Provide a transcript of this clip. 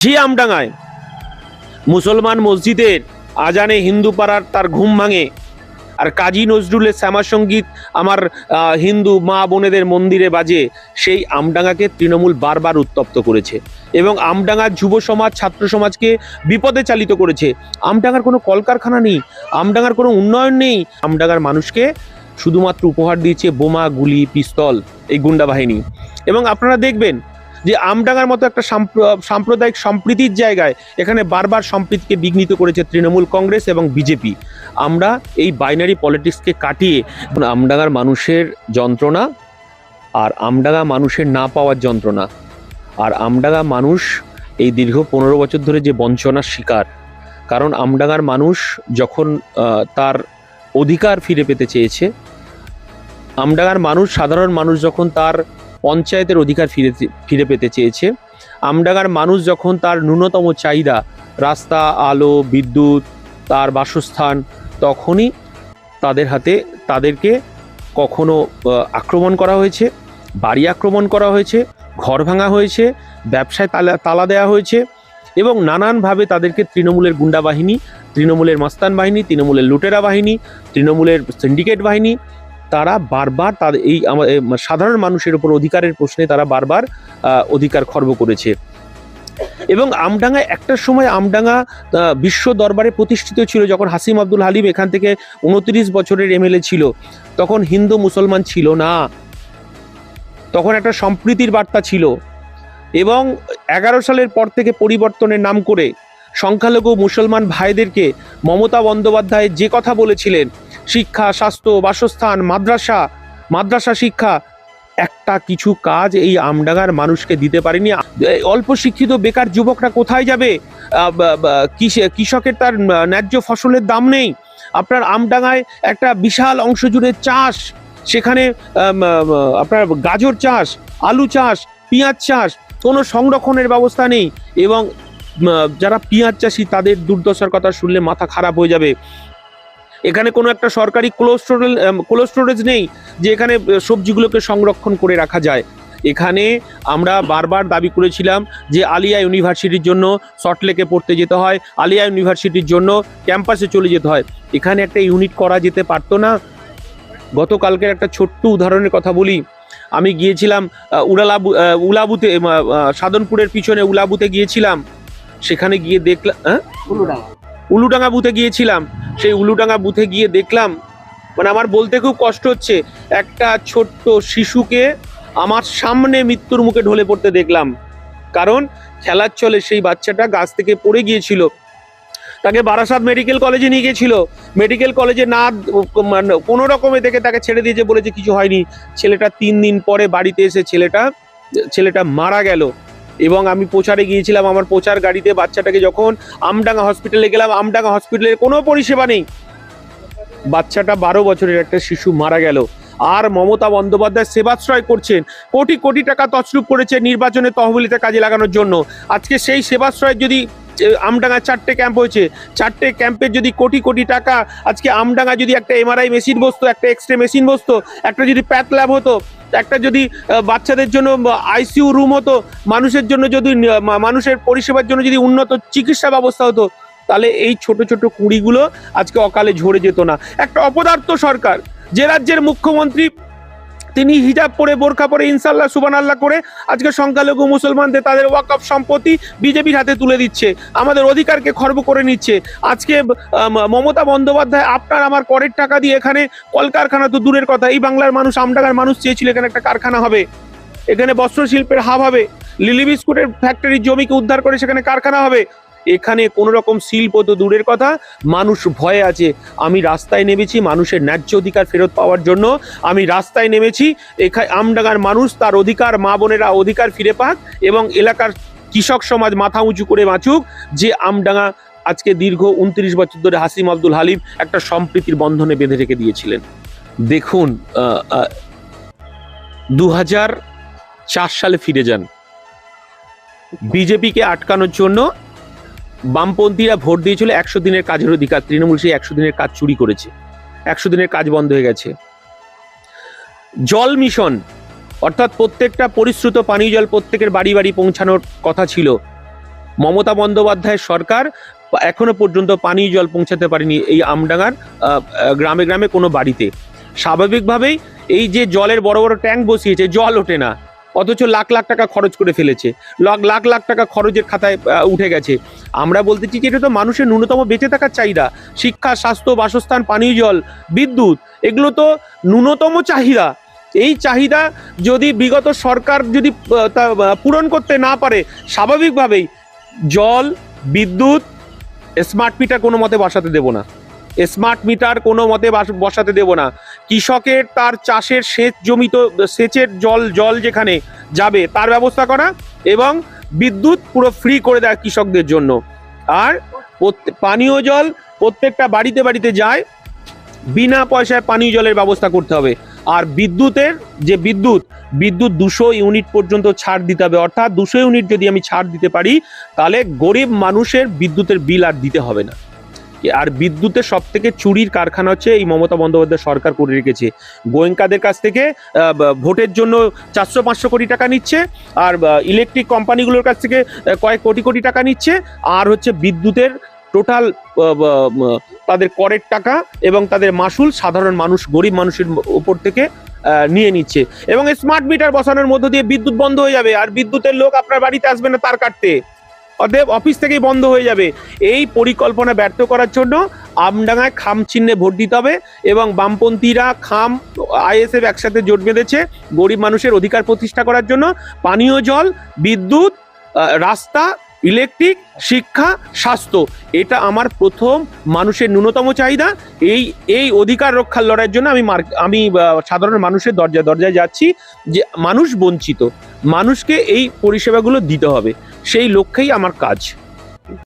জি আমডাঙ্গায় মুসলমান মসজিদের আজানে হিন্দু পাড়ার তার ঘুম ভাঙে, আর কাজী নজরুলের শ্যামা সঙ্গীত আমার হিন্দু মা বোনেদের মন্দিরে বাজে। সেই আমডাঙ্গাকে তৃণমূল বারবার উত্তপ্ত করেছে এবং আমডাঙ্গার যুব সমাজ ছাত্র সমাজকে বিপদে চালিত করেছে। আমডাঙ্গার কোনো কলকারখানা নেই, আমডাঙ্গার কোনো উন্নয়ন নেই। আমডাঙ্গার মানুষকে শুধুমাত্র উপহার দিয়েছে বোমা, গুলি, পিস্তল, এই গুন্ডা বাহিনী। এবং আপনারা দেখবেন যে আমডাঙ্গার মতো একটা সাম্প্রদায়িক সম্প্রীতির জায়গায় এখানে বারবার সম্প্রীতিকে বিঘ্নিত করেছে তৃণমূল কংগ্রেস এবং বিজেপি। আমরা এই বাইনারি পলিটিক্সকে কাটিয়ে আমডাঙ্গার মানুষের যন্ত্রণা আর আমডাঙ্গা মানুষের না পাওয়ার যন্ত্রণা, আর আমডাঙ্গা মানুষ এই দীর্ঘ 15 বছর ধরে যে বঞ্চনার শিকার। কারণ আমডাঙ্গার মানুষ যখন তার অধিকার ফিরে পেতে চেয়েছে, আমডাঙ্গার মানুষ, সাধারণ মানুষ যখন তার পঞ্চায়েতের অধিকার ফিরে পেতে চেয়েছে, আমডাঙ্গার মানুষ যখন তার ন্যূনতম চাহিদা রাস্তা, আলো, বিদ্যুৎ, তার বাসস্থান, তখনই তাদেরকে কখনো আক্রমণ করা হয়েছে, বাড়ি আক্রমণ করা হয়েছে, ঘর ভাঙা হয়েছে, ব্যবসায় তালা দেওয়া হয়েছে এবং নানানভাবে তাদেরকে তৃণমূলের গুন্ডা বাহিনী, তৃণমূলের মাস্তান বাহিনী, তৃণমূলের লুটেরা বাহিনী, তৃণমূলের সিন্ডিকেট বাহিনী, তারা বারবার তাদের এই সাধারণ মানুষের উপর অধিকারের প্রশ্নে তারা বারবার অধিকার খর্ব করেছে। এবং আমডাঙ্গায় একটা সময় আমডাঙ্গা বিশ্ব দরবারে প্রতিষ্ঠিত ছিল। যখন হাসিম আব্দুল হালিম এখান থেকে 29 বছরের এমএলএ ছিল, তখন হিন্দু মুসলমান ছিল না, তখন একটা সম্প্রীতির বার্তা ছিল। এবং 11 সালের পর থেকে পরিবর্তনের নাম করে সংখ্যালঘু মুসলমান ভাইদেরকে মমতা বন্দ্যোপাধ্যায় যে কথা বলেছিলেন, শিক্ষা, স্বাস্থ্য, বাসস্থান, মাদ্রাসা শিক্ষা, একটা কিছু কাজ এই আমডাঙ্গার মানুষকে দিতে পারেনি। অল্প শিক্ষিত বেকার যুবকরা কোথায় যাবে? কৃষকের তার ন্যায্য ফসলের দাম নেই। আপনার আমডাঙ্গায় একটা বিশাল অংশ জুড়ে চাষ, সেখানে আপনার গাজর চাষ, আলু চাষ, পেঁয়াজ চাষ, কোনো সংরক্ষণের ব্যবস্থা নেই। এবং যারা পেঁয়াজ চাষি তাদের দুর্দশার কথা শুনলে মাথা খারাপ হয়ে যাবে। এখানে কোনো একটা সরকারি কোল্ড স্টোরেজ নেই যে এখানে সবজিগুলোকে সংরক্ষণ করে রাখা যায়। এখানে আমরা বারবার দাবি করেছিলাম যে আলিয়া ইউনিভার্সিটির জন্য সল্টলেকে পড়তে যেতে হয়, আলিয়া ইউনিভার্সিটির জন্য ক্যাম্পাসে চলে যেতে হয়। এখানে একটা ইউনিট করা যেতে পারতো না? গতকালকের একটা ছোট্ট উদাহরণের কথা বলি। আমি গিয়েছিলাম উলাবুতে, সাধনপুরের পিছনে উলাবুতে গিয়েছিলাম। সেখানে গিয়ে দেখলাম, উলুডাঙ্গা বুথে গিয়েছিলাম। সেই উলুডাঙ্গা বুথে গিয়ে দেখলাম, মানে আমার বলতে খুব কষ্ট হচ্ছে, একটা ছোট্ট শিশুকে আমার সামনে মৃত্যুর মুখে ঢলে পড়তে দেখলাম। কারণ খেলার চলে সেই বাচ্চাটা গাছ থেকে পড়ে গিয়েছিল। তাকে বারাসাত মেডিকেল কলেজে নিয়ে গিয়েছিল, মেডিকেল কলেজে না কোনো রকমে দেখে তাকে ছেড়ে দিয়েছে, বলেছে কিছু হয়নি। ছেলেটা 3 দিন পরে বাড়িতে এসে ছেলেটা মারা গেল। এবং আমি প্রচারে গিয়েছিলাম, আমার প্রচার গাড়িতে বাচ্চাটাকে যখন আমডাঙ্গা হসপিটালে গেলাম, আমডাঙ্গা হসপিটালের কোনো পরিষেবা নেই। বাচ্চাটা 12 বছরের একটা শিশু মারা গেল। আর মমতা বন্দ্যোপাধ্যায় সেবাশ্রয় করছেন, কোটি কোটি টাকা তছরূপ করেছে নির্বাচনে তহবিলিতে কাজে লাগানোর জন্য। আজকে সেই সেবাশ্রয় যদি আমডাঙ্গায় 4টে ক্যাম্প হয়েছে, 4টে ক্যাম্পের যদি কোটি কোটি টাকা, আজকে আমডাঙ্গা যদি একটা এমআরআই মেশিন বসতো, একটা এক্সরে মেশিন বসতো, একটা যদি প্যাথ ল্যাব হতো, একটা যদি বাচ্চাদের জন্য আইসিইউ রুম হতো, মানুষের জন্য যদি মানুষের পরিষেবার জন্য যদি উন্নত চিকিৎসা ব্যবস্থা হতো, তাহলে এই ছোট ছোট কুঁড়িগুলো আজকে অকালে ঝরে যেত না। একটা অপদার্থ সরকার, যে রাজ্যের মুখ্যমন্ত্রী তিনি হিজাব পরে, বোরখা পরে, ইনশাল্লাহ সুবহানাল্লাহ করে আজকে সংখ্যালঘু মুসলমানদের তাদের ওয়াকফ সম্পত্তি বিজেপির হাতে তুলে দিচ্ছে, আমাদের অধিকারকে খর্ব করে নিচ্ছে। আজকে মমতা বন্দ্যোপাধ্যায় আপনার আমার করের টাকা দিয়ে এখানে কলকারখানা তো দূরের কথা, এই বাংলার মানুষ, আমডাঙ্গার মানুষ চেয়েছিল এখানে একটা কারখানা হবে, এখানে বস্ত্র শিল্পের হাব হবে, লিলি বিস্কুটের ফ্যাক্টরির জমিকে উদ্ধার করে সেখানে কারখানা হবে। এখানে কোনো রকম শিল্প তো দূরের কথা, মানুষ ভয়ে আছে। আমি রাস্তায় নেমেছি মানুষের ন্যায্য অধিকার ফেরত পাওয়ার জন্য, আমি রাস্তায় নেমেছি। এখানে আমডাঙ্গার মানুষ তার অধিকার, মা বোনেরা অধিকার ফিরে পাক এবং এলাকার কৃষক সমাজ মাথা উঁচু করে বাঁচুক। যে আমডাঙ্গা আজকে দীর্ঘ 29 বছর ধরে হাসিম আব্দুল হালিম একটা সম্প্রীতির বন্ধনে বেঁধে রেখে দিয়েছিলেন। দেখুন, 2004 সালে ফিরে যান। বিজেপিকে আটকানোর জন্য বামপন্থীরা ভোট দিয়েছিল 100 দিনের কাজের অধিকার। তৃণমূল সেই 100 দিনের কাজ চুরি করেছে, 100 দিনের কাজ বন্ধ হয়ে গেছে। জল মিশন, অর্থাৎ প্রত্যেকটা পরিশ্রুত পানীয় জল প্রত্যেকের বাড়ি বাড়ি পৌঁছানোর কথা ছিল, মমতা বন্দ্যোপাধ্যায়ের সরকার এখনো পর্যন্ত পানীয় জল পৌঁছাতে পারেনি এই আমডাঙ্গার গ্রামে গ্রামে কোনো বাড়িতে। স্বাভাবিকভাবেই এই যে জলের বড় বড় ট্যাঙ্ক বসিয়েছে, জল ওঠে না, অথচ লাখ লাখ টাকা খরচ করে ফেলেছে, লাখ লাখ টাকা খরচের খাতায় উঠে গেছে। আমরা বলতেছি যে এটা তো মানুষের ন্যূনতম বেঁচে থাকার চাহিদা। শিক্ষা, স্বাস্থ্য, বাসস্থান, পানীয় জল, বিদ্যুৎ, এগুলো তো ন্যূনতম চাহিদা। এই চাহিদা যদি বিগত সরকার যদি তা পূরণ করতে না পারে, স্বাভাবিকভাবেই জল, বিদ্যুৎ, স্মার্ট মিটার কোনো মতে বসাতে দেব না। স্মার্ট মিটার কোনো মতে বসাতে দেব না। কৃষকের তার চাষের সেচ জমিত সেচের জল যেখানে যাবে তার ব্যবস্থা করা, এবং বিদ্যুৎ পুরো ফ্রি করে দেয় কৃষকদের জন্য। আর পানীয় জল প্রত্যেকটা বাড়িতে বাড়িতে যায়, বিনা পয়সায় পানীয় জলের ব্যবস্থা করতে হবে। আর বিদ্যুতের যে বিদ্যুৎ 200 ইউনিট পর্যন্ত ছাড় দিতে হবে। অর্থাৎ 200 ইউনিট যদি আমি ছাড় দিতে পারি, তাহলে গরিব মানুষের বিদ্যুতের বিল আর দিতে হবে না। আর বিদ্যুতের সব থেকে চুরির কারখানা হচ্ছে এই মমতা বন্দ্যোপাধ্যায় সরকার করে রেখেছে। গোয়েঙ্কাদের কাছ থেকে ভোটের জন্য 400-500 কোটি টাকা নিচ্ছে, আর ইলেকট্রিক কোম্পানিগুলোর কাছ থেকে কয়েক কোটি টাকা নিচ্ছে, আর হচ্ছে বিদ্যুতের টোটাল তাদের করের টাকা এবং তাদের মাসুল সাধারণ মানুষ, গরিব মানুষের উপর থেকে নিয়ে নিচ্ছে। এবং স্মার্ট মিটার বসানোর মধ্য দিয়ে বিদ্যুৎ বন্ধ হয়ে যাবে, আর বিদ্যুতের লোক আপনার বাড়িতে আসবে না তার কাটতে, অতএব অফিস থেকেই বন্ধ হয়ে যাবে। এই পরিকল্পনা ব্যর্থ করার জন্য আমডাঙ্গায় খাম চিহ্নে ভোট দিতে হবে, এবং বামপন্থীরা খাম আইএসএফ একসাথে জোট বেঁধেছে গরিব মানুষের অধিকার প্রতিষ্ঠা করার জন্য। পানীয় জল, বিদ্যুৎ, রাস্তা, ইলেকট্রিক, শিক্ষা, স্বাস্থ্য, এটা আমার প্রথম মানুষের ন্যূনতম চাহিদা। এই অধিকার রক্ষার লড়াইয়ের জন্য আমি সাধারণ মানুষের দরজায় দরজায় যাচ্ছি, যে মানুষ বঞ্চিত, মানুষকে এই পরিষেবাগুলো দিতে হবে, সেই লক্ষ্যেই আমার কাজ।